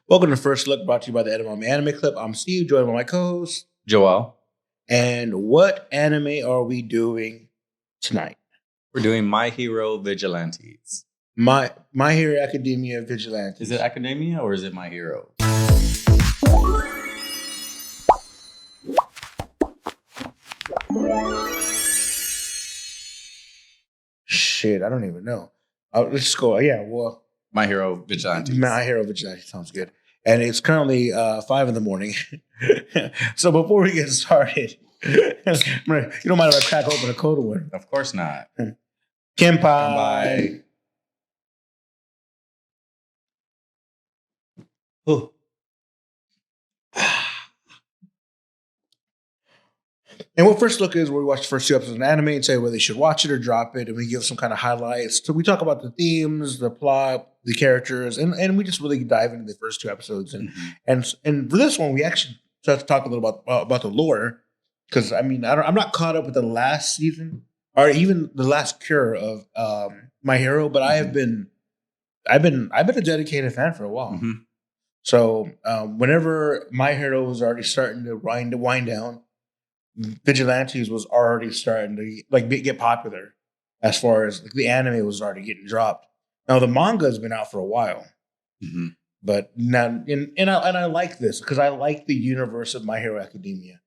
Welcome to First Look, brought to you by the Edamame Anime Clip. I'm Steve, joined by my co-host. Joel. And what anime are we doing tonight? We're doing My Hero Vigilantes. My Hero Academia Vigilantes. Is it Academia or is it My Hero? Shit, I don't even know. Let's just go. Yeah, well, My Hero Vigilantes. My Hero Vigilantes sounds good. And it's currently 5 a.m. So before we get started, you don't mind if I crack open a cold one? Of course not. Kenpai. Oh. And what First Look is where we watch the first 2 episodes of an anime and say whether they should watch it or drop it, and we give some kind of highlights. So we talk about the themes, the plot, the characters, and we just really dive into the first 2 episodes. And for this one, we actually start to talk a little about the lore, because I'm not caught up with the last season or even the last cure of My Hero, but I've been a dedicated fan for a while. So whenever My Hero was already starting to wind down, Vigilantes was already starting to get popular, as far as the anime was already getting dropped. Now the manga has been out for a while, but now and I like this because I like the universe of My Hero Academia.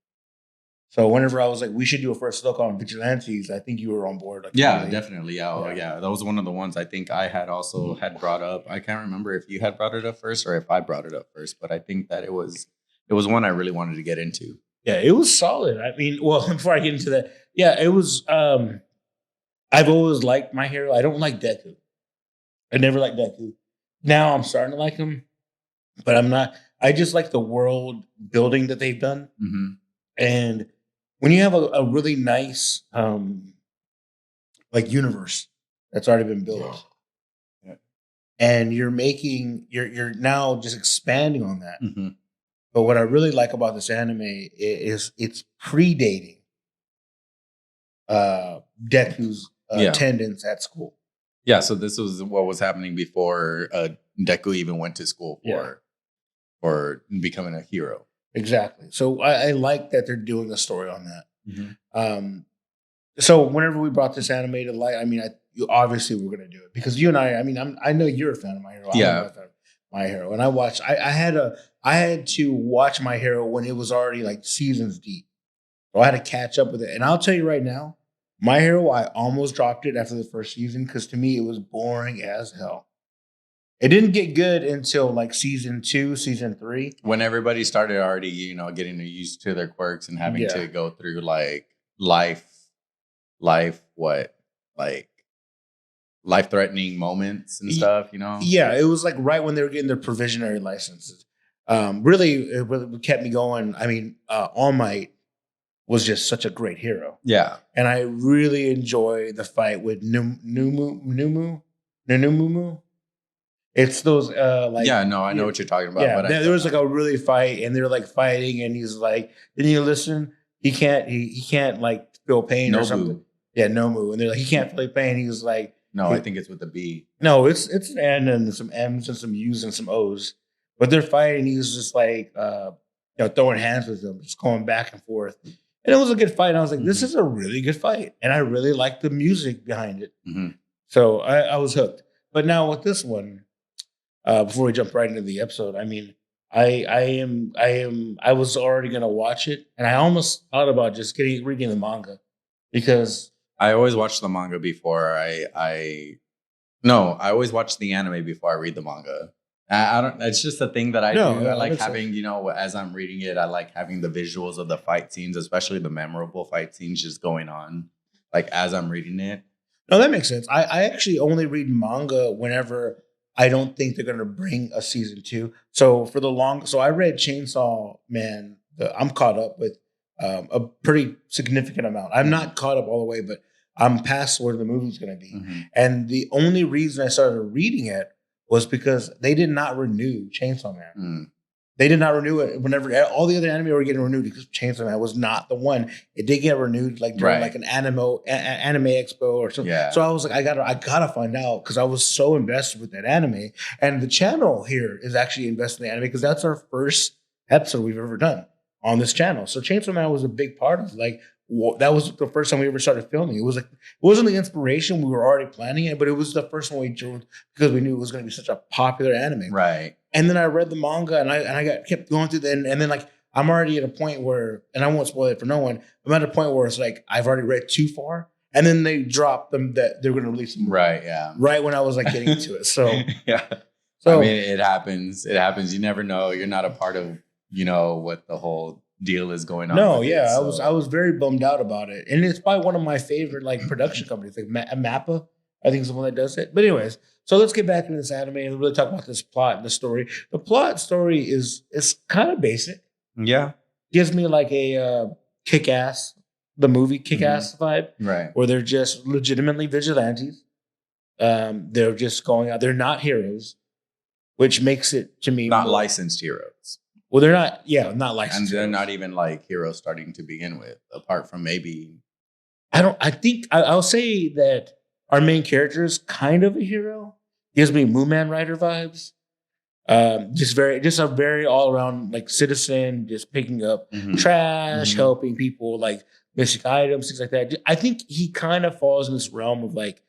So whenever I was like, we should do a first look on Vigilantes, I think you were on board. Definitely. Yeah, that was one of the ones I think I had also had brought up. I can't remember if you had brought it up first or if I brought it up first, but I think that it was one I really wanted to get into. Yeah, it was solid. I mean, well, before I get into that, yeah, it was. I've always liked My Hero. I don't like Deku. I never liked Deku. Now I'm starting to like him, but I'm not. I just like the world building that they've done. And when you have a really nice universe that's already been built, and you're now just expanding on that. But what I really like about this anime is it's predating Deku's attendance at school. Yeah, so this was what was happening before Deku even went to school for becoming a hero. Exactly. So I like that they're doing a story on that. So whenever we brought this anime to light, obviously we're going to do it because you and I know you're a fan of My Hero. I'm a fan of My Hero, and I had to watch My Hero when it was already like seasons deep. So I had to catch up with it. And I'll tell you right now, My Hero, I almost dropped it after the first season because to me it was boring as hell. It didn't get good until like season 2, season 3. When everybody started already, getting used to their quirks and having to go through like life-threatening moments and stuff, Yeah, it was like right when they were getting their provisionary licenses. Really, what kept me going. All Might was just such a great hero. Yeah, and I really enjoy the fight with Numumu. It's those I know what you're talking about. Yeah, but there was like a really fight, and they're like fighting, and he's like, "Didn't you listen? He can't like feel pain or something." Yeah, Nomu, and they're like, "He can't feel pain." He was like, "No, I think it's with the B." No, it's an N and some M's and some U's and some O's. But they're fighting. He's just like, throwing hands with them, just going back and forth. And it was a good fight. And I was like, this is a really good fight. And I really liked the music behind it. So I was hooked. But now with this one, before we jump right into the episode, I was already going to watch it. And I almost thought about just reading the manga because I always watch the manga before I always watch the anime before I read the manga. I don't. It's just a thing that I do. I like having, as I'm reading it, I like having the visuals of the fight scenes, especially the memorable fight scenes, just going on, like as I'm reading it. No, that makes sense. I actually only read manga whenever I don't think they're going to bring a season 2. So I read Chainsaw Man. I'm caught up with a pretty significant amount. I'm not caught up all the way, but I'm past where the movie's going to be. And the only reason I started reading it was because they did not renew Chainsaw Man. They did not renew it whenever all the other anime were getting renewed because Chainsaw Man was not the one. It did get renewed like during like an anime expo or something. Yeah. So I was like, I gotta find out because I was so invested with that anime. And the channel here is actually invested in the anime because that's our first episode we've ever done on this channel. So Chainsaw Man was a big part of like that was the first time we ever started filming. It was like it wasn't the inspiration, we were already planning it, but it was the first one we drew because we knew it was going to be such a popular anime. Right. And then I read the manga and I kept going through and then like I'm already at a point where, and I won't spoil it for no one, I'm at a point where it's like I've already read too far. And then they dropped them that they're going to release them. Right, yeah. Right when I was like getting into it. So yeah. So I mean, it happens. It happens. You never know. You're not a part of, what the whole deal is going on. No, yeah. So. I was very bummed out about it. And it's by one of my favorite like production companies, like Mappa. I think is the one that does it. But anyways, so let's get back into this anime and really talk about this plot and the story. The plot story is kind of basic. Yeah. Gives me like a Kick-Ass, the movie Kick-Ass vibe. Right. Where they're just legitimately vigilantes. They're just going out. They're not heroes, which makes it to me not licensed heroes. Well, they're not. Yeah, not licensed. And they're heroes. not even like heroes starting to begin with, apart from maybe. I think I'll say that our main character is kind of a hero. Gives me Mooman Rider vibes. Just a very all around like citizen, just picking up trash, helping people like missing items, things like that. I think he kind of falls in this realm of like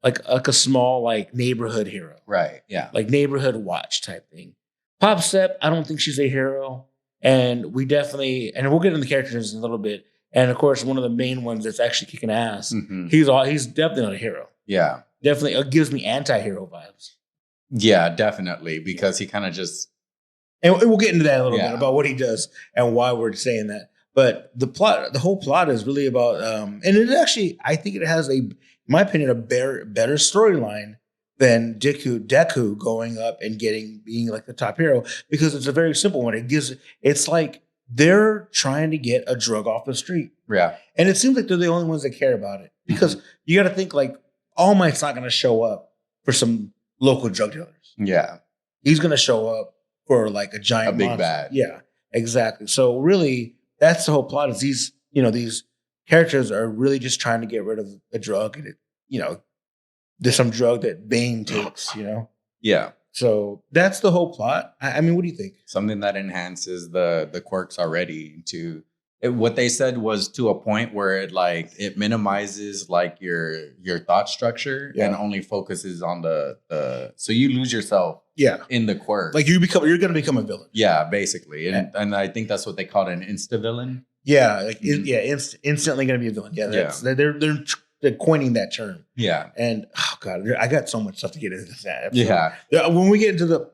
a small like neighborhood hero, right? Yeah, like neighborhood watch type thing. Pop Step, I don't think she's a hero, and we definitely, and we'll get into the characters in a little bit. And of course, one of the main ones that's actually kicking ass. He's definitely not a hero. Yeah, definitely. It gives me anti-hero vibes. Yeah, definitely, because he kind of just... And we'll get into that a little bit about what he does and why we're saying that. But the whole plot is really about, and it actually, I think it has in my opinion, a better storyline than Deku going up and being like the top hero, because it's a very simple one. It's like they're trying to get a drug off the street. Yeah. And it seems like they're the only ones that care about it, because you got to think like All Might's not going to show up for some local drug dealers. Yeah. He's going to show up for like a giant big monster. bad. Yeah, exactly. So really that's the whole plot, is these characters are really just trying to get rid of a drug, and there's some drug that Bane takes, Yeah. So that's the whole plot. I mean, what do you think? Something that enhances the quirks already what they said was to a point where it minimizes like your thought structure and only focuses on the so you lose yourself in the quirk. Like you're going to become a villain. Yeah, basically. And I think that's what they called an insta-villain. Yeah, instantly going to be a villain. Yeah, they're coining that term. Yeah. And oh god, I got so much stuff to get into that episode. Yeah. When we get into the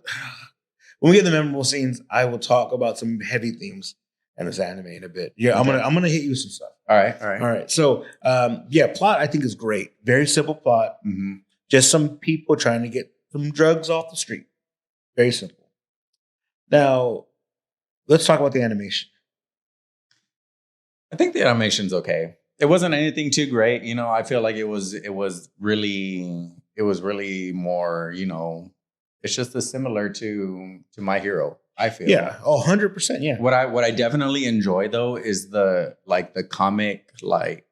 memorable scenes, I will talk about some heavy themes in this anime in a bit. Yeah, okay. I'm gonna hit you with some stuff. All right. So plot I think is great. Very simple plot. Just some people trying to get some drugs off the street. Very simple. Now, let's talk about the animation. I think the animation's okay. It wasn't anything too great. I feel like it was really more, it's just similar to My Hero, I feel. Yeah. 100%. Yeah. What I definitely enjoy though is the comic, when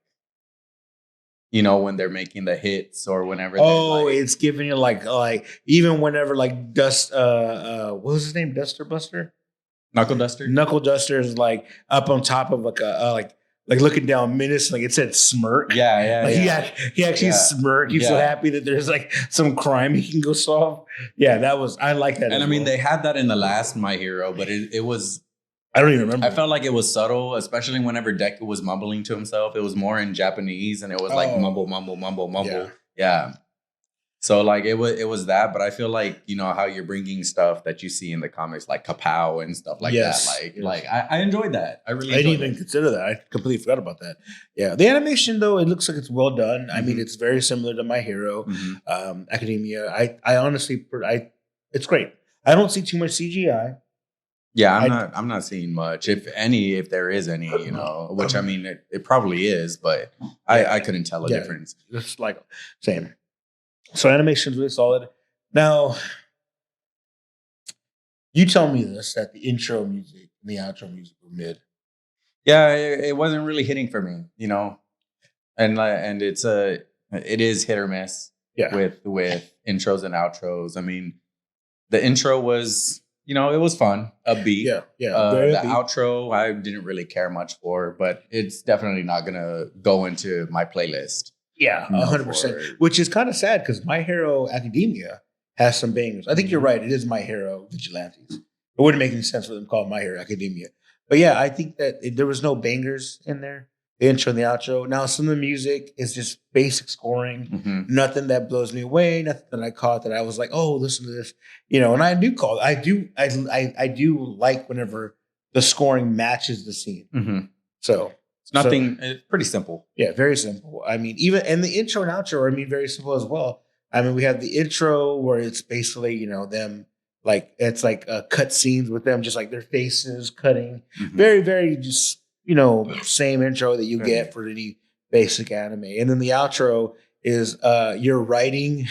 they're making the hits or whenever. It's giving you like even whenever like Dust, what was his name? Buster? Knuckleduster. Knuckleduster is like up on top of like looking down menacing, like it said smirk. Yeah. He actually smirked. He's so happy that there's like some crime he can go solve. Yeah, I like that. And I mean, they had that in the last My Hero, but it was... I don't even remember. I felt like it was subtle, especially whenever Deku was mumbling to himself. It was more in Japanese, and it was like mumble, mumble, mumble, mumble. Yeah. So like it was that, but I feel like how you're bringing stuff that you see in the comics like kapow and stuff like that. Like I enjoyed that. I didn't even consider that. I completely forgot about that. Yeah, the animation though, it looks like it's well done. I mean, it's very similar to My Hero, Academia. I honestly, it's great. I don't see too much CGI. Yeah, I'm not seeing much, if there is any, which I mean it probably is, but I couldn't tell a difference. Just like same. So animation's really solid. Now, You tell me this, that the intro music and the outro music were mid. Yeah, it wasn't really hitting for me, and it is hit or miss Yeah. with intros and outros. I mean, the intro was, it was fun, upbeat. Yeah. The outro I didn't really care much for, but it's definitely not gonna go into my playlist. Yeah, 100%. Which is kind of sad because My Hero Academia has some bangers. I think you're right. It is My Hero Vigilantes. It wouldn't make any sense for them to call it My Hero Academia. But yeah, I think that there was no bangers in there. The intro and the outro. Now, some of the music is just basic scoring. Nothing that blows me away. Nothing that I caught that I was like, oh, listen to this. And I do call. I do like whenever the scoring matches the scene. So it's nothing. It's pretty simple. Yeah, very simple. I mean, and the intro and outro. I mean, very simple as well. I mean, we have the intro where it's basically them. Like it's like cut scenes with them, just like their faces cutting. Very, very just same intro that you get for any basic anime. And then the outro is you're writing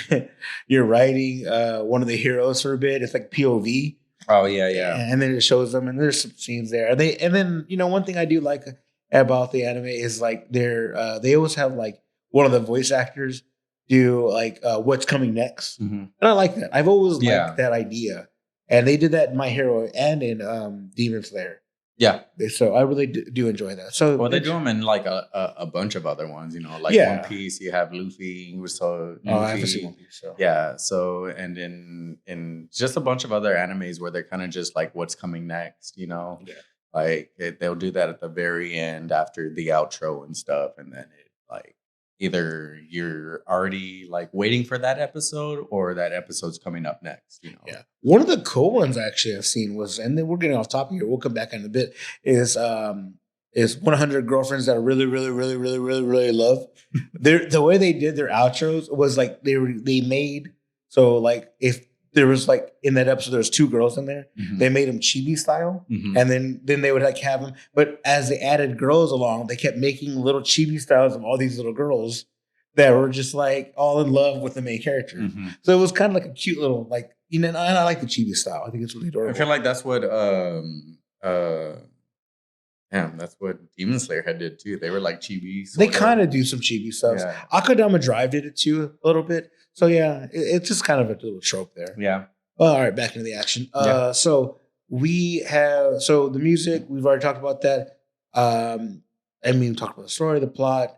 one of the heroes for a bit. It's like POV. Oh yeah. And then it shows them, and there's some scenes there. And then one thing I do like about the anime is like they always have like one of the voice actors do like what's coming next. And I like that. I've always liked that idea. And they did that in My Hero and in Demon Slayer. Yeah. So I really do enjoy that. So they do them in like a bunch of other ones, like One Piece, you have Luffy. I haven't seen One Piece. So. Yeah. So, and in just a bunch of other animes where they're kind of just like what's coming next, Yeah. Like they'll do that at the very end after the outro and stuff. And then it like either you're already like waiting for that episode or that episode's coming up next, Yeah. One of the cool ones actually I've seen was, and then we're getting off topic here, we'll come back in a bit, is 100 Girlfriends That I Really, Really, Really, Really, Really, Really Love. The way they did their outros was like they made, so like if there was like in that episode there was 2 girls in there, they made them chibi style, and then they would like have them, but as they added girls along, they kept making little chibi styles of all these little girls that were just like all in love with the main character. So it was kind of like a cute little like, and I like the chibi style. I think it's really adorable. I feel like that's what that's what Demon Slayer had did too. They were like chibi. They kind of do some chibi stuff. Yeah. Akudama Drive did it too a little bit. So yeah, it's just kind of a little trope there. Yeah. Well, all right, back into the action. So we have the music. We've already talked about that. We talked about the story, the plot.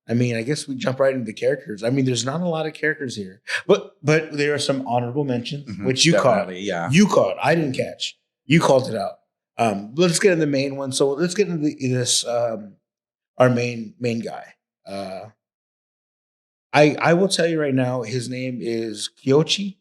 I mean, I guess we jump right into the characters. I mean, there's not a lot of characters here, but there are some honorable mentions, which you caught. Yeah, you caught. I didn't catch. You called it out. Let's get into the main one. So let's get into this. Our main guy. I will tell you right now, his name is Koichi.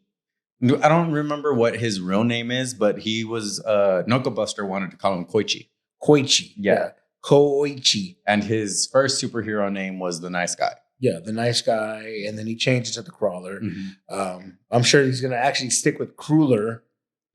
I don't remember what his real name is, but he was Knuckleduster wanted to call him Koichi. Koichi. Yeah. Koichi. And his first superhero name was the Nice Guy. Yeah, the Nice Guy. And then he changed it to the Crawler. I'm sure he's going to actually stick with Crueler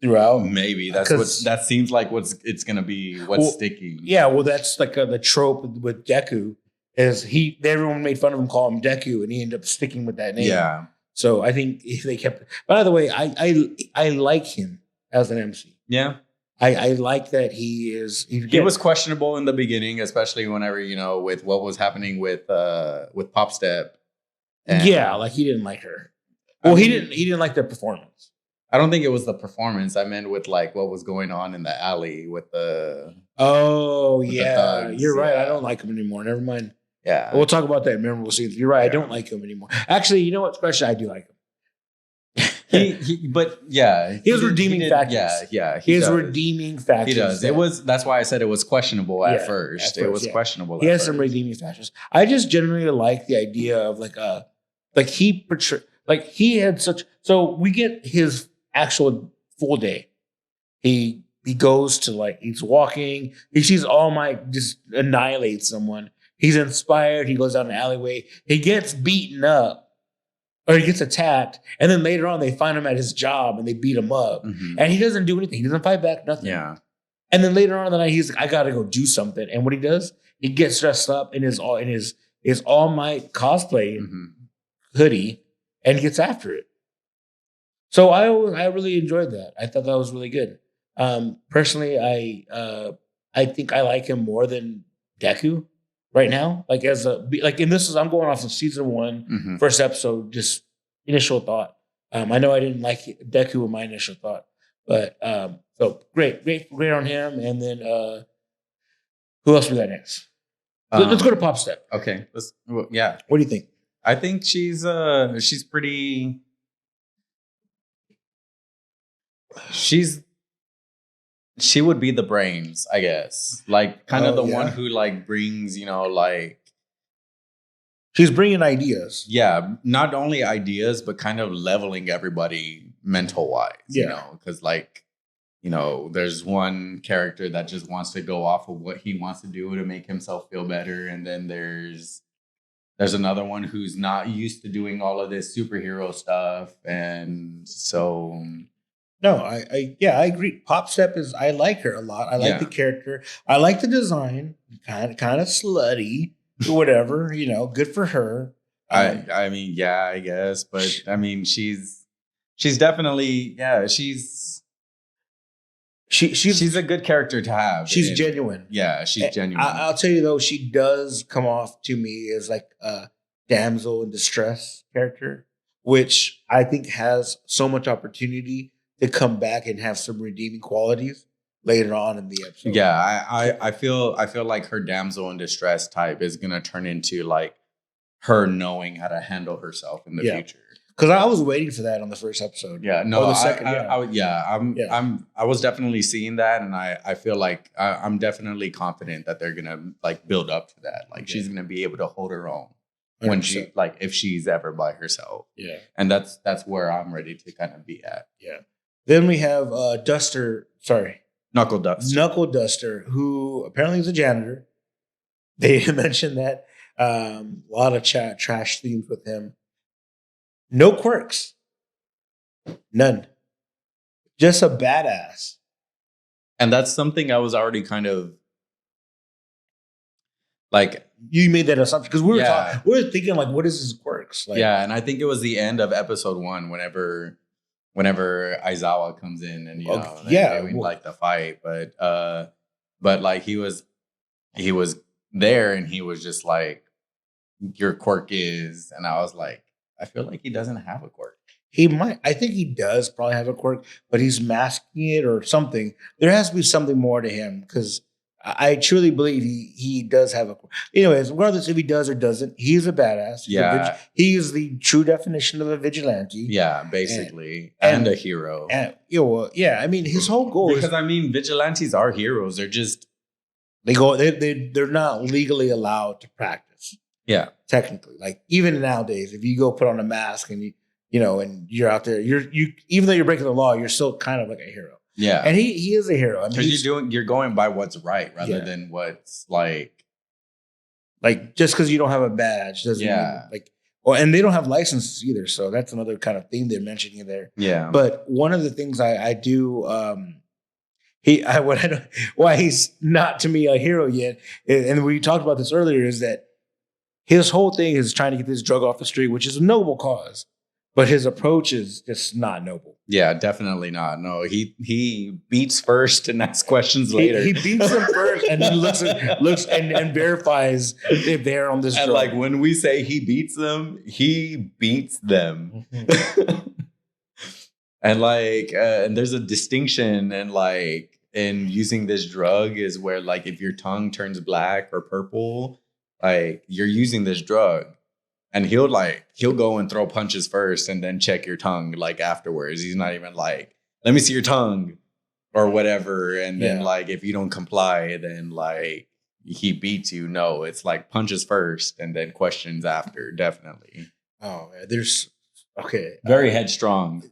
throughout. Maybe that seems like it's going to be sticking. Yeah, well, that's like the trope with Deku. Everyone made fun of him, call him Deku, and he ended up sticking with that name. Yeah. So I think if they kept. By the way, I like him as an MC. Yeah. I like that he is. He was questionable in the beginning, especially whenever with what was happening with Pop Step. Yeah, like he didn't like her. Well, he didn't like the performance. I don't think it was the performance. I meant with like what was going on in the alley with the. Oh yeah, you're right. I don't like him anymore. Never mind. Yeah, we'll talk about that in memorable scenes. You're right. Yeah. I don't like him anymore. Actually, you know what? Especially, I do like him. He has redeeming factors. Yeah. He has redeeming factors. He does. That's why I said it was questionable at first. It was questionable. He has some redeeming factors. I just generally like the idea of he had such. So we get his actual full day. He goes to he's walking. He sees All Might just annihilate someone. He's inspired. He goes down the alleyway. He gets beaten up, or he gets attacked, and then later on they find him at his job and they beat him up. And he doesn't do anything. He doesn't fight back. Nothing. Yeah. And then later on in the night, he's like, "I got to go do something." And what he does, he gets dressed up in his All Might cosplay hoodie and gets after it. So I really enjoyed that. I thought that was really good. Personally, I think I like him more than Deku right now. Like and this is I'm going off of season 1, first episode, just initial thought. I know I didn't like Deku in my initial thought, but so great on him. And then who else we got next? Let's go to Pop Step. Okay, yeah. What do you think? I think she's pretty. She would be the brains, I guess. Like kind of the one who like brings, like she's bringing ideas. Yeah, not only ideas, but kind of leveling everybody mental wise. Because there's one character that just wants to go off of what he wants to do to make himself feel better, and then there's another one who's not used to doing all of this superhero stuff, and so. No, I agree. Pop Step I like her a lot. I like the character. I like the design. Kind of slutty, or whatever. Good for her. I mean, yeah, I guess, but I mean, she's definitely she's a good character to have. She's genuine. Yeah, she's genuine. I'll tell you though, she does come off to me as like a damsel in distress character, which I think has so much opportunity to come back and have some redeeming qualities later on in the episode. Yeah, I feel like her damsel in distress type is gonna turn into like her knowing how to handle herself in the future. Because I was waiting for that on the first episode. Yeah, no, I was definitely seeing that, and I feel like I'm definitely confident that they're gonna like build up to that. Like she's gonna be able to hold her own when 100%. She like if she's ever by herself. Yeah, and that's where I'm ready to kind of be at. Yeah. Then we have Knuckleduster, who apparently is a janitor. They mentioned that a lot of trash themes with him. No quirks. None. Just a badass. And that's something I was already kind of like. You made that assumption because we were thinking like, what is his quirks? Like, yeah, and I think it was the end of episode 1 whenever Aizawa comes in and we like the fight, but like he was there and he was just like, your quirk is, and I was like, I feel like he doesn't have a quirk. He might. I think he does probably have a quirk, but he's masking it or something. There has to be something more to him because I truly believe he does have a quirk. Anyways, regardless if he does or doesn't, he's a badass. He is the true definition of a vigilante. Yeah, basically, and a hero. And I mean, his whole goal because I mean, vigilantes are heroes. They're just they're not legally allowed to practice. Yeah, technically, like even nowadays, if you go put on a mask and and you're out there, you even though you're breaking the law, you're still kind of like a hero. Yeah, and he is a hero. I mean, because you're going by what's right rather than what's like just because you don't have a badge doesn't mean and they don't have licenses either. So that's another kind of theme they're mentioning there. Yeah, but one of the things I do why he's not to me a hero yet, and we talked about this earlier, is that his whole thing is trying to get this drug off the street, which is a noble cause, but his approach is just not noble. Yeah, definitely not. No, he beats first and asks questions later. He beats them first and then looks and verifies if they're on this drug. And like when we say he beats them, he beats them. And like, and there's a distinction in using this drug is where like if your tongue turns black or purple, like you're using this drug, and he'll go and throw punches first and then check your tongue like afterwards. He's not even like, let me see your tongue or whatever. And then like, if you don't comply, then like he beats you. No, it's like punches first and then questions after. Definitely. Oh, there's very headstrong.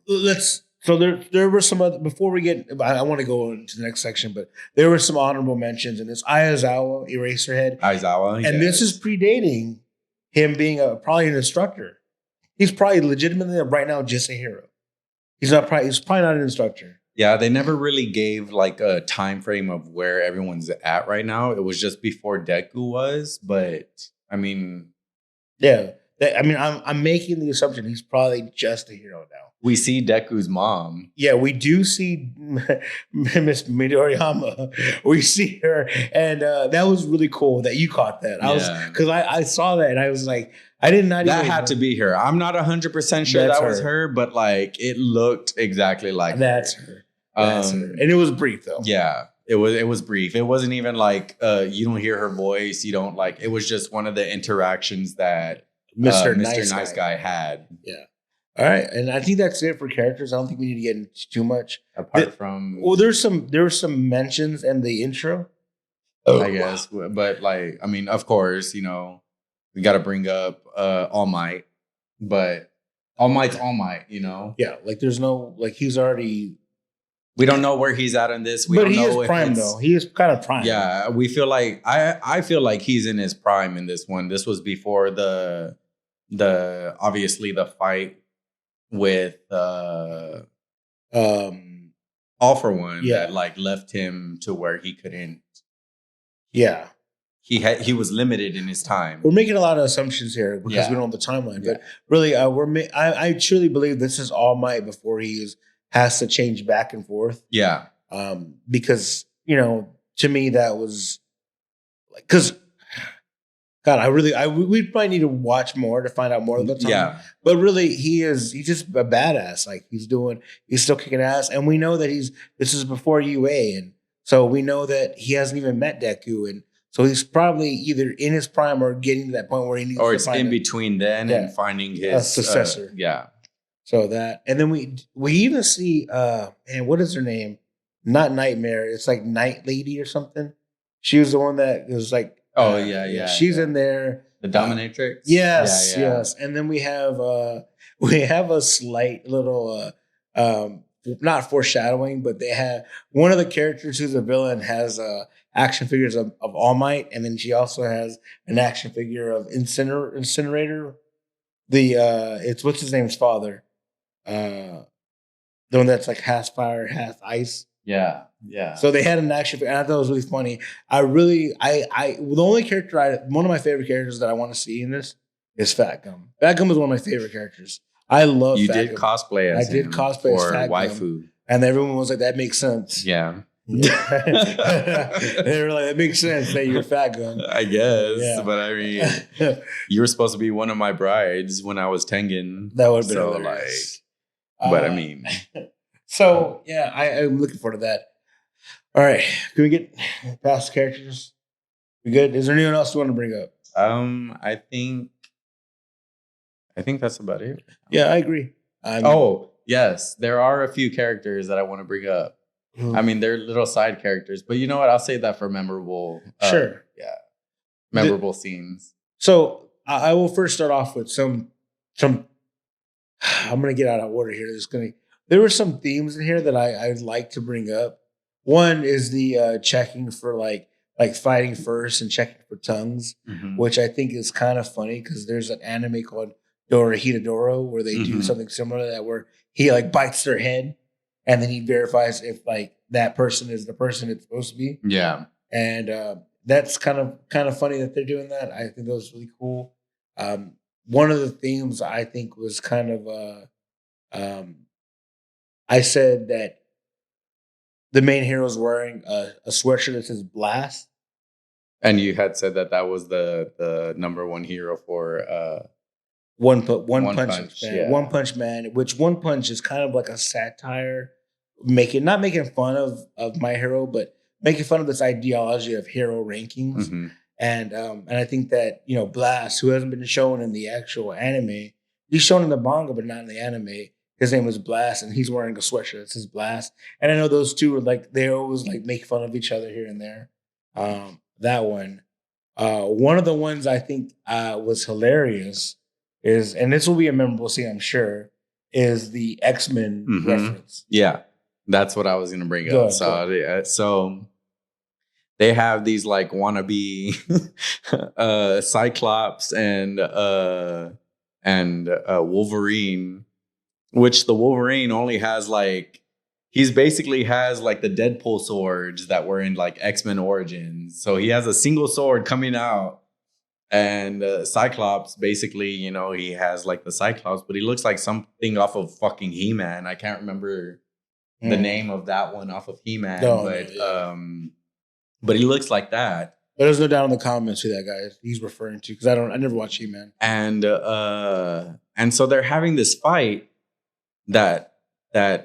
So there were some other, before we get, I want to go into the next section, but there were some honorable mentions, and it's Aizawa, Eraserhead. And this is predating him being probably an instructor. He's probably legitimately right now just a hero. He's probably not an instructor. Yeah, they never really gave like a time frame of where everyone's at right now. It was just before Deku was, but I mean, yeah. that, I mean, I'm making the assumption he's probably just a hero now. We see Deku's mom. Yeah, we do see Miss Midoriyama. We see her, and that was really cool that you caught that. Because I saw that and I was like, I did not. That had to be her. I'm not 100% sure that was her, but like it looked exactly like that's her. That's her. And it was brief though. Yeah, it was brief. It wasn't even like you don't hear her voice. You don't like. It was just one of the interactions that Mr. Nice Guy had. Yeah. All right, and I think that's it for characters. I don't think we need to get into too much. Apart from, well, there were some mentions in the intro. I guess, but like, I mean, of course, you know, we got to bring up All Might, but All Might's All Might, you know. Yeah, like there's no like he's already. We don't know where he's at in this. But he is prime though. He is kind of prime. Yeah, we feel like I feel like he's in his prime in this one. This was before the obviously the fight with All for One that like left him to where he couldn't. Yeah, he was limited in his time. We're making a lot of assumptions here because we don't know the timeline, but really, I truly believe this is All Might before he has to change back and forth. Yeah, because you know, to me that was like because. God, we probably need to watch more to find out more about the time. Yeah. But really, he's just a badass. Like he's still kicking ass. And we know that this is before UA. And so we know that he hasn't even met Deku. And so he's probably either in his prime or getting to that point where he needs or it's in between then and finding his successor. Yeah. So that, and then we even see, and what is her name? Not Nightmare. It's like Night Lady or something. She was the one that was like, she's in there. The Dominatrix. Yes. And then we have a slight little not foreshadowing, but they have one of the characters who's a villain has action figures of All Might, and then she also has an action figure of Incinerator. It's what's his name's father, the one that's like half fire, half ice. Yeah. So they had an action figure, and I thought it was really funny. The only character one of my favorite characters that I want to see in this is Fat Gum. Fat Gum is one of my favorite characters. I love. You did cosplay as him. I did cosplay as Fat waifu, Gum, and everyone was like, "That makes sense." Yeah. They were like, "That makes sense that you're Fat Gum." I guess, but I mean, you were supposed to be one of my brides when I was Tengen. That would have been hilarious. But I mean. So yeah, I'm looking forward to that. All right, can we get past the characters? We good? Is there anyone else you want to bring up? I think that's about it. Yeah, I agree. Yes, there are a few characters that I want to bring up. I mean, they're little side characters, but you know what? I'll save that for memorable. Sure. Yeah, memorable scenes. So I will first start off with some. I'm gonna get out of order here. There were some themes in here that I'd like to bring up. One is the checking for like fighting first and checking for tongues, which I think is kind of funny because there's an anime called Dorohedoro where they do something similar to that, where he like bites their head and then he verifies if like that person is the person it's supposed to be. Yeah, and that's kind of funny that they're doing that. I think that was really cool. One of the themes I think was kind of I said that the main hero is wearing a sweatshirt that says Blast. And you had said that was the number one hero for One Punch Man. Yeah. One Punch Man, which One Punch is kind of like a satire, not making fun of My Hero, but making fun of this ideology of hero rankings. And I think that, you know, Blast, who hasn't been shown in the actual anime, he's shown in the manga, but not in the anime. His name was Blast, and he's wearing a sweatshirt that says Blast. And I know those two are like, they always like make fun of each other here and there. That one. One of the ones I think was hilarious is, and this will be a memorable scene, I'm sure, is the X-Men reference. Yeah, that's what I was going to bring up. So they have these like wannabe Cyclops and Wolverine, which the Wolverine only has like, he's basically has like the Deadpool swords that were in like X-Men Origins. So he has a single sword coming out And Cyclops, basically, you know, he has like the Cyclops, but he looks like something off of fucking He-Man. I can't remember the name of that one off of He-Man, but he looks like that. But there's no doubt in the comments who that guy is he's referring to, because I never watched He-Man. And so they're having this fight that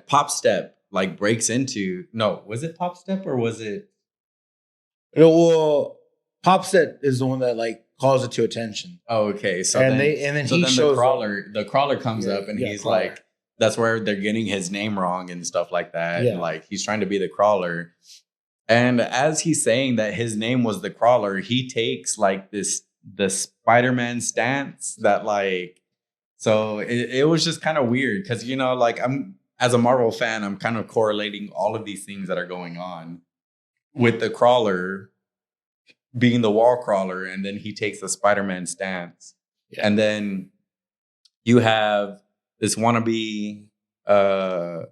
Pop Step like breaks into. No, was it Pop Step or was it? Well, Pop Step is the one that like calls it to attention. Oh, okay. So then the crawler comes up and he's crawler. Like, that's where they're getting his name wrong and stuff like that. Yeah. Like he's trying to be the crawler. And as he's saying that his name was the crawler, he takes like the Spider-Man stance that like, so it was just kind of weird because, you know, like as a Marvel fan, I'm kind of correlating all of these things that are going on with the crawler being the wall crawler. And then he takes the Spider-Man stance. Yeah. And then you have this wannabe, and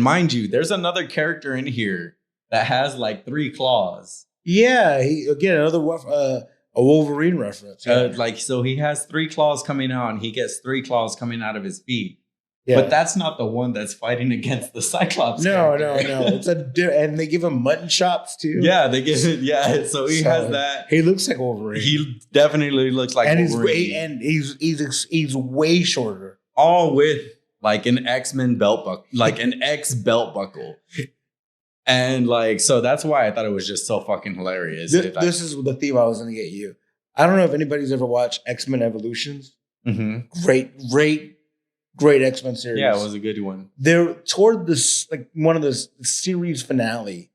mind you, there's another character in here that has like 3 claws. Yeah, another a Wolverine reference. Yeah. Like, so he has 3 claws coming out, and he gets 3 claws coming out of his feet. Yeah. But that's not the one that's fighting against the Cyclops. No. It's and they give him mutton chops too. Yeah, they give it. Yeah, so he has that. He looks like Wolverine. He definitely looks like Wolverine. He's way shorter. All with like an X-Men belt buckle, like an X belt buckle. And like, so that's why I thought it was just so fucking hilarious. This is the theme I was going to get you. I don't know if anybody's ever watched X-Men Evolutions. Mm-hmm. Great X-Men series. Yeah, it was a good one. They're toward this, like one of the series finale.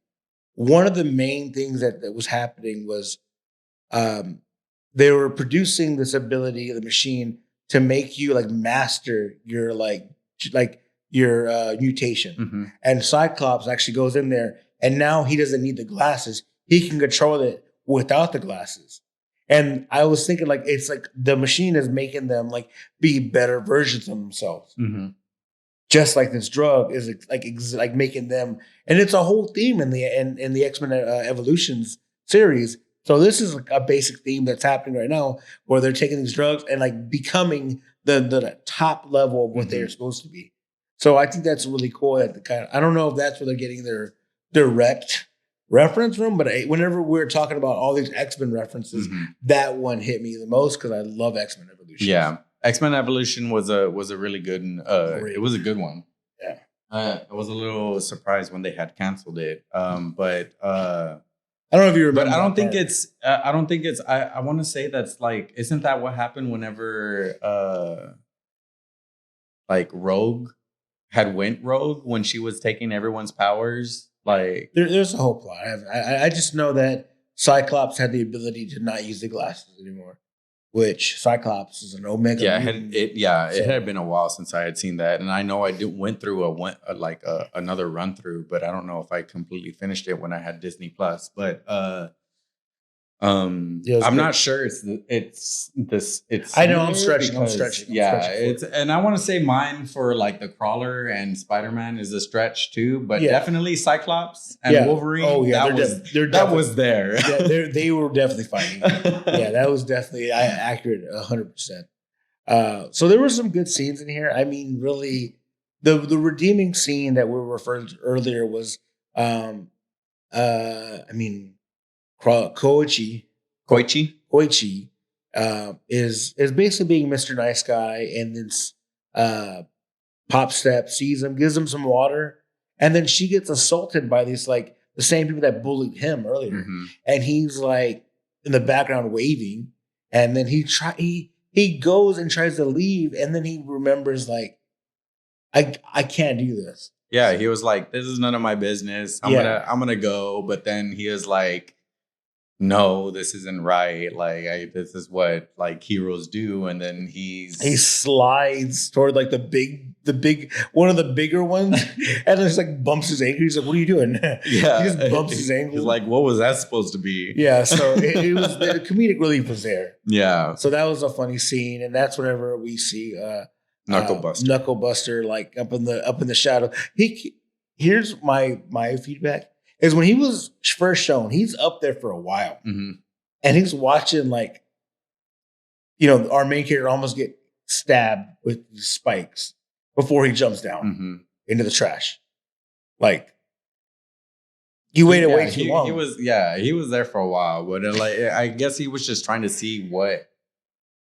One of the main things that was happening was they were producing this ability of the machine to make you like master your your mutation. Mm-hmm. And Cyclops actually goes in there, and now he doesn't need the glasses. He can control it without the glasses. And I was thinking, like, it's like the machine is making them like be better versions of themselves. Mm-hmm. Just like this drug is like making them, and it's a whole theme in the X-Men Evolutions series. So this is like a basic theme that's happening right now, where they're taking these drugs and like becoming the top level of what they're supposed to be. So I think that's really cool. That I don't know if that's where they're getting their direct reference from, but whenever we're talking about all these X-Men references, that one hit me the most because I love X-Men Evolution. Yeah, X-Men Evolution was a really good. It was a good one. Yeah, I was a little surprised when they had canceled it. But I don't know if you remember. But I don't think it's. I want to say that's like. Isn't that what happened whenever like Rogue had went rogue when she was taking everyone's powers? Like there's a whole plot. I just know that Cyclops had the ability to not use the glasses anymore, which Cyclops is an Omega. Yeah, it had been a while since I had seen that, and I know I went through another run through, but I don't know if I completely finished it when I had Disney Plus. But I'm not sure it's. I know I'm stretching. And I want to say mine for like the Crawler and Spider-Man is a stretch too, but definitely Cyclops and Wolverine. Oh yeah, that was there. Yeah, they were definitely fighting. Yeah, that was definitely accurate, 100%. So there were some good scenes in here. I mean, really, the redeeming scene that we were referring to earlier was, Koichi is basically being Mr. Nice Guy, and then Pop Step sees him, gives him some water, and then she gets assaulted by these like the same people that bullied him earlier, and he's like in the background waving, and then he goes and tries to leave, and then he remembers like I can't do this. Yeah, he was like, "This is none of my business. I'm gonna go," but then he is like, no, this isn't right. Like, this is what like heroes do. And then he slides toward like the big one of the bigger ones, and just like bumps his ankle. He's like, "What are you doing?" Yeah, he just bumps his ankle. He's like, "What was that supposed to be?" Yeah, so it was the comedic relief was there. Yeah, so that was a funny scene, and that's whenever we see Knuckleduster like up in the shadow. Here's my feedback. Is when he was first shown, he's up there for a while. Mm-hmm. and he's watching like, our main character almost get stabbed with spikes before he jumps down into the trash. Like, he waited way too long. He was there for a while, but like I guess he was just trying to see what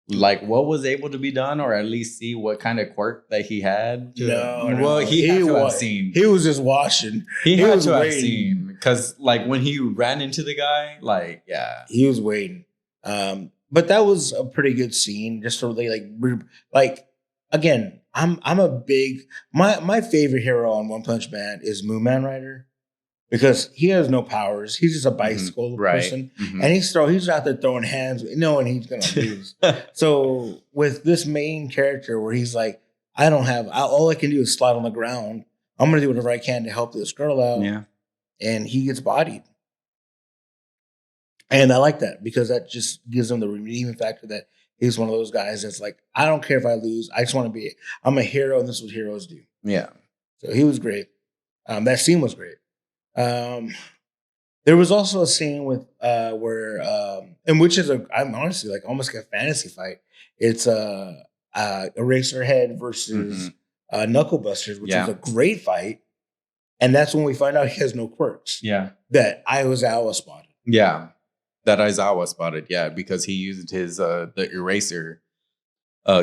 was able to be done, or at least see what kind of quirk that he had. Well, he had to have seen. He was just watching. He had to have seen, because like when he ran into the guy, he was waiting. But that was a pretty good scene. Just to really like again, I'm a big my favorite hero on One Punch Man is Moon Man Rider. Because he has no powers. He's just a bicycle person. And he's out there throwing hands, knowing he's going to lose. So with this main character where he's like, all I can do is slide on the ground. I'm going to do whatever I can to help this girl out. Yeah. And he gets bodied. And I like that because that just gives him the redeeming factor that he's one of those guys that's like, I don't care if I lose. I just want to I'm a hero, and this is what heroes do. Yeah. So he was great. That scene was great. There was also a scene with where and which is I'm honestly like almost like a fantasy fight. It's Eraserhead versus Knucklebusters, which is a great fight. And that's when we find out he has no quirks. Yeah. That Aizawa spotted. Yeah. That Aizawa spotted, because he used his the eraser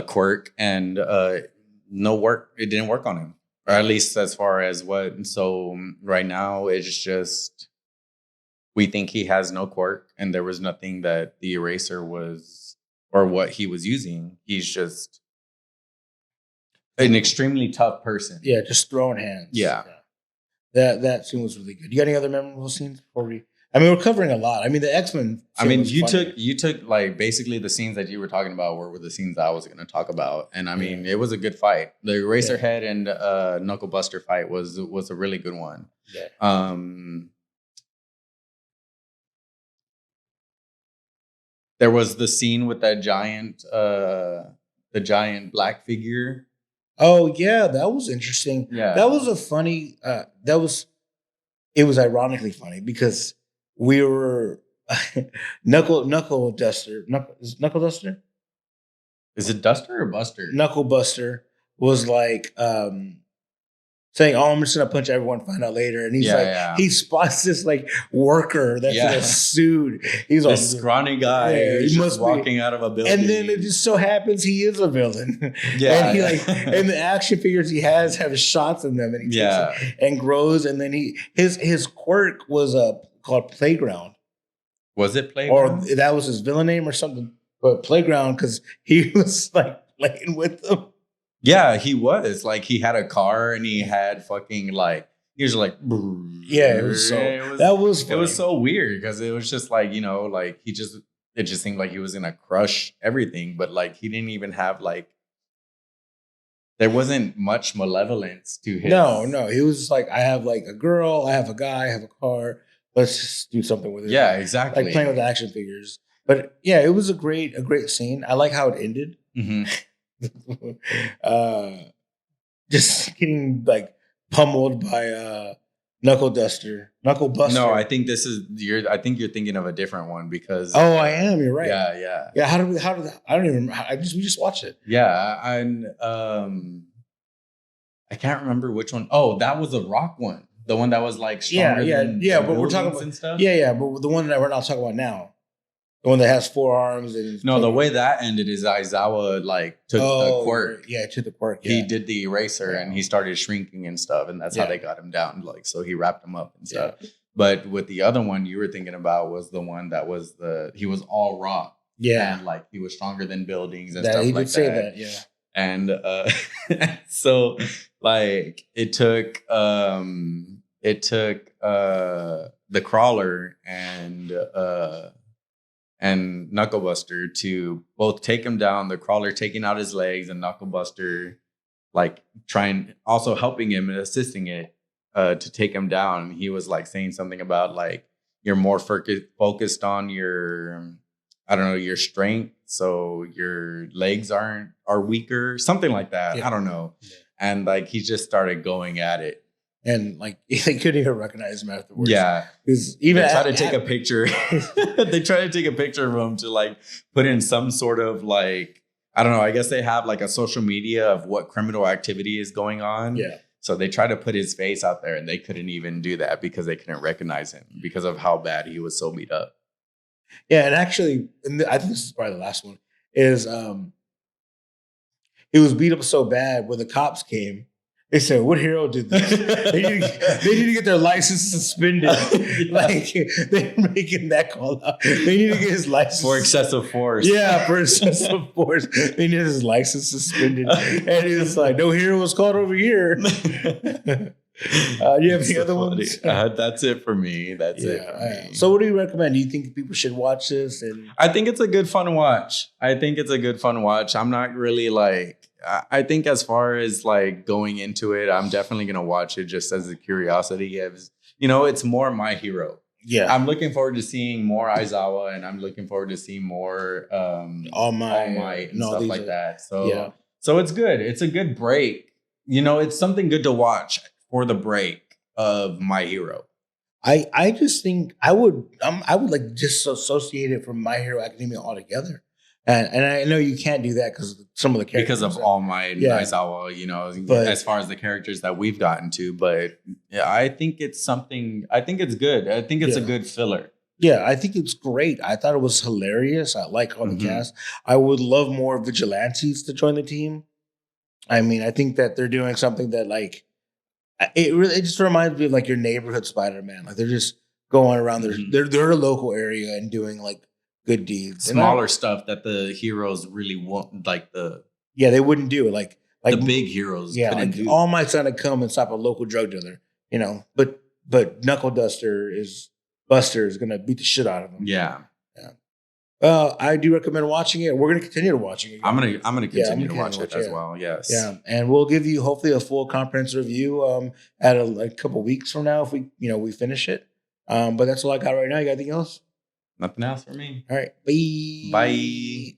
quirk, and no work. It didn't work on him. Or at least as far as what. So right now, it's just we think he has no quirk, and there was nothing that the eraser was or what he was using. He's just an extremely tough person. Yeah, just throwing hands. Yeah. That scene was really good. You got any other memorable scenes before we? I mean, we're covering a lot. I mean, the X-Men. I mean, you took like basically the scenes that you were talking about were the scenes that I was going to talk about, and I mean, it was a good fight. The Eraserhead and Knucklebuster fight was a really good one. Yeah. There was the scene with that the giant black figure. Oh yeah, that was interesting. Yeah, that was a funny. It was ironically funny because we were Knuckleduster. Knuckleduster? Is it Duster or Buster? Knucklebuster was like saying, "Oh, I'm just gonna punch everyone, find out later." And he's he spots this like worker that's in a suit. He's this scrawny guy who's just walking out of a building, and then it just so happens he is a villain. And and the action figures he has have shots in them, and he takes it and grows. And then his quirk was called Playground. Was it Playground? Or that was his villain name or something? But Playground, because he was like playing with them. Yeah, he was. Like, he had a car and he had fucking like, he was like, yeah, it was funny. It was so weird because it was just like, like it just seemed like he was gonna crush everything, but like he didn't even have like, there wasn't much malevolence to him. No, he was like, I have like a girl, I have a guy, I have a car. Let's just do something with it. Yeah, exactly. Like playing with the action figures. But yeah, it was a great scene. I like how it ended. Mm-hmm. Just getting like pummeled by Knucklebuster. No, I think I think you're thinking of a different one because. Oh, I am. You're right. Yeah. How did I don't even. We just watched it. Yeah, I can't remember which one. Oh, that was a rock one. The one that was like stronger. But we're talking about and stuff. Yeah, but the one that we're not talking about now. The one that has 4 arms. The way that ended is Aizawa like took the quirk. Yeah, took the quirk. Yeah. He did the eraser and he started shrinking and stuff, and that's how they got him down. Like, so he wrapped him up and stuff. Yeah. But with the other one you were thinking about was the one that was he was all rock. Yeah, and like he was stronger than buildings and stuff he like did say that. Yeah, and so like it took the Crawler and Knucklebuster to both take him down, the Crawler taking out his legs and Knucklebuster like trying, also helping him and assisting it to take him down. He was like saying something about like, you're more focused on your, I don't know, your strength. So your legs are weaker, something like that. Yeah. I don't know. Yeah. And like, he just started going at it. and like they couldn't even recognize him afterwards. Yeah, because even they try to take a picture. They try to take a picture of him to like put in some sort of like, I don't know. I guess they have like a social media of what criminal activity is going on. Yeah. So they try to put his face out there, and they couldn't even do that because they couldn't recognize him because of how bad he was so beat up. Yeah, and actually, I think this is probably the last one. Is he was beat up so bad when the cops came. They said, "What hero did this?" they need to get their license suspended. Like they're making that call out. They need to get his license for excessive force. Yeah, for excessive force. They need his license suspended. And he's like, "No hero was caught over here." You have any other ones? That's it for me. That's it for me. So what do you recommend? Do you think people should watch this? And I think it's a good fun watch. I'm not really like, I think as far as like going into it, I'm definitely going to watch it just as a curiosity. It's more My Hero. Yeah. I'm looking forward to seeing more Aizawa, and I'm looking forward to seeing more All Might and stuff like that. So it's good. It's a good break. It's something good to watch for the break of My Hero. I just think I would like disassociate it from My Hero Academia altogether. And I know you can't do that because some of the characters. Because of All Might and Aizawa, but, as far as the characters that we've gotten to. But yeah, I think it's something, I think it's good. I think it's a good filler. Yeah, I think it's great. I thought it was hilarious. I like all the cast. I would love more Vigilantes to join the team. I mean, I think that they're doing something that like, it just reminds me of like your neighborhood Spider-Man. Like they're just going around their local area and doing like good deeds, smaller stuff that the heroes really want, like they wouldn't do it. Like the big heroes, like All Might's trying to come and stop a local drug dealer, But Knuckleduster Buster is gonna beat the shit out of him. Yeah. I do recommend watching it. We're gonna continue to watching it. I'm gonna continue to watch it as well. Yes. Yeah, and we'll give you hopefully a full comprehensive review at a couple weeks from now if we finish it. But that's all I got right now. You got anything else? Nothing else for me. All right. Bye. Bye.